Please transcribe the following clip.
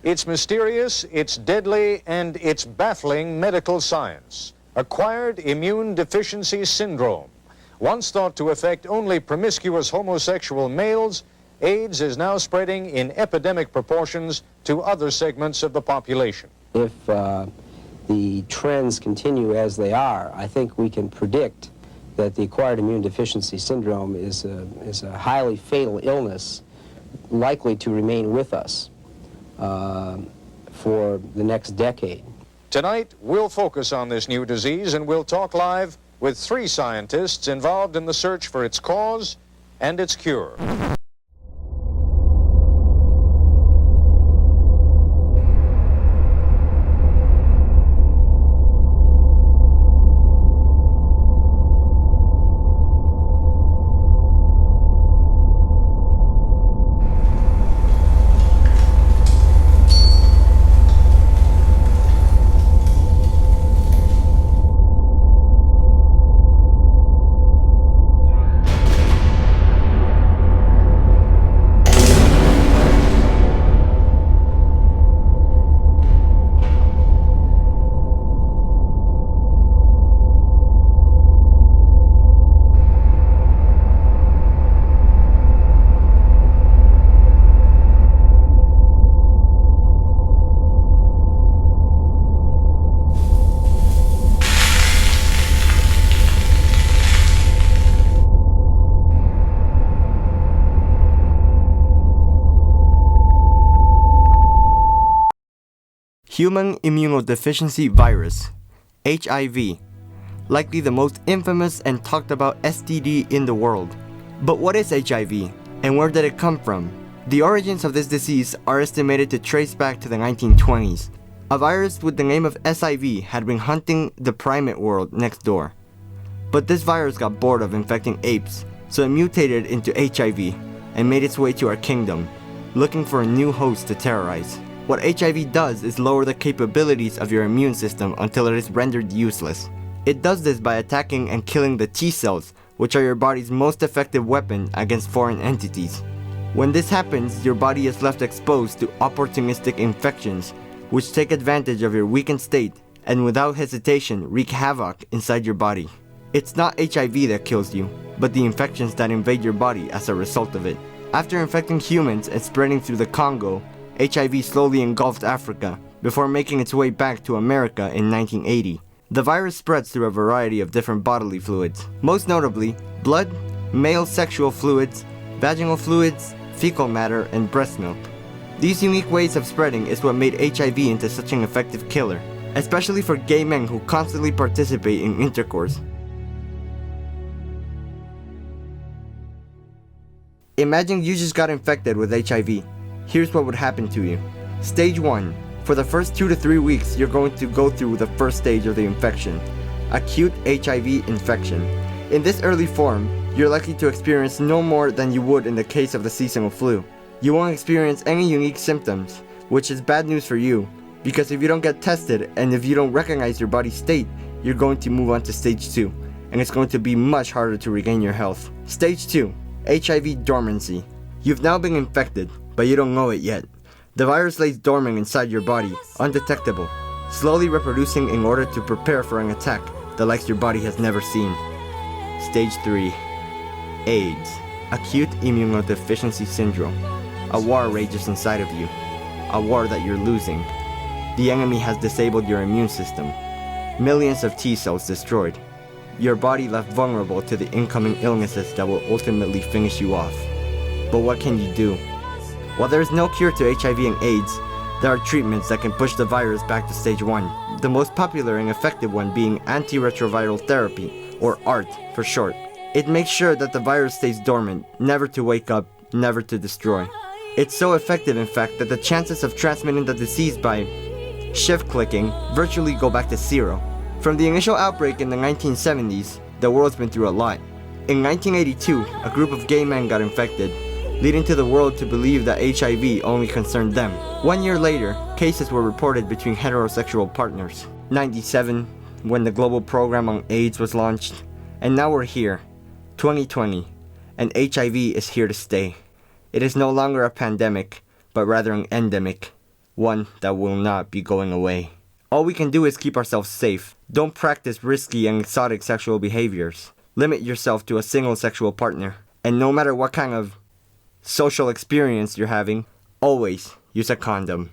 It's mysterious, it's deadly, and it's baffling medical science. Acquired immune deficiency syndrome. Once thought to affect only promiscuous homosexual males, AIDS is now spreading in epidemic proportions to other segments of the population. If the trends continue as they are, I think we can predict that the acquired immune deficiency syndrome is a highly fatal illness likely to remain with us for the next decade. Tonight, we'll focus on this new disease and we'll talk live with 3 scientists involved in the search for its cause and its cure. Human immunodeficiency virus, HIV, likely the most infamous and talked about STD in the world. But what is HIV, and where did it come from? The origins of this disease are estimated to trace back to the 1920s. A virus with the name of SIV had been hunting the primate world next door. But this virus got bored of infecting apes, so it mutated into HIV and made its way to our kingdom, looking for a new host to terrorize. What HIV does is lower the capabilities of your immune system until it is rendered useless. It does this by attacking and killing the T cells, which are your body's most effective weapon against foreign entities. When this happens, your body is left exposed to opportunistic infections, which take advantage of your weakened state and without hesitation wreak havoc inside your body. It's not HIV that kills you, but the infections that invade your body as a result of it. After infecting humans and spreading through the Congo, HIV slowly engulfed Africa before making its way back to America in 1980. The virus spreads through a variety of different bodily fluids, most notably blood, male sexual fluids, vaginal fluids, fecal matter, and breast milk. These unique ways of spreading is what made HIV into such an effective killer, especially for gay men who constantly participate in intercourse. Imagine you just got infected with HIV. Here's what would happen to you. Stage 1. For the first 2 to 3 weeks, you're going to go through the first stage of the infection, acute HIV infection. In this early form, you're likely to experience no more than you would in the case of the seasonal flu. You won't experience any unique symptoms, which is bad news for you, because if you don't get tested and if you don't recognize your body's state, you're going to move on to stage 2, and it's going to be much harder to regain your health. Stage 2. HIV dormancy. You've now been infected, but you don't know it yet. The virus lays dormant inside your body, undetectable, slowly reproducing in order to prepare for an attack the likes your body has never seen. Stage 3. AIDS, acute immunodeficiency syndrome. A war rages inside of you, a war that you're losing. The enemy has disabled your immune system. Millions of T cells destroyed. Your body left vulnerable to the incoming illnesses that will ultimately finish you off. But what can you do? While there is no cure to HIV and AIDS, there are treatments that can push the virus back to stage 1, the most popular and effective one being antiretroviral therapy, or ART for short. It makes sure that the virus stays dormant, never to wake up, never to destroy. It's so effective, in fact, that the chances of transmitting the disease by shift clicking virtually go back to 0. From the initial outbreak in the 1970s, the world's been through a lot. In 1982, a group of gay men got infected, leading to the world to believe that HIV only concerned them. 1 year later, cases were reported between heterosexual partners. 97, when the global program on AIDS was launched. And now we're here, 2020, and HIV is here to stay. It is no longer a pandemic, but rather an endemic. one that will not be going away. All we can do is keep ourselves safe. Don't practice risky and exotic sexual behaviors. Limit yourself to a single sexual partner. And no matter what kind of social experience you're having, always use a condom.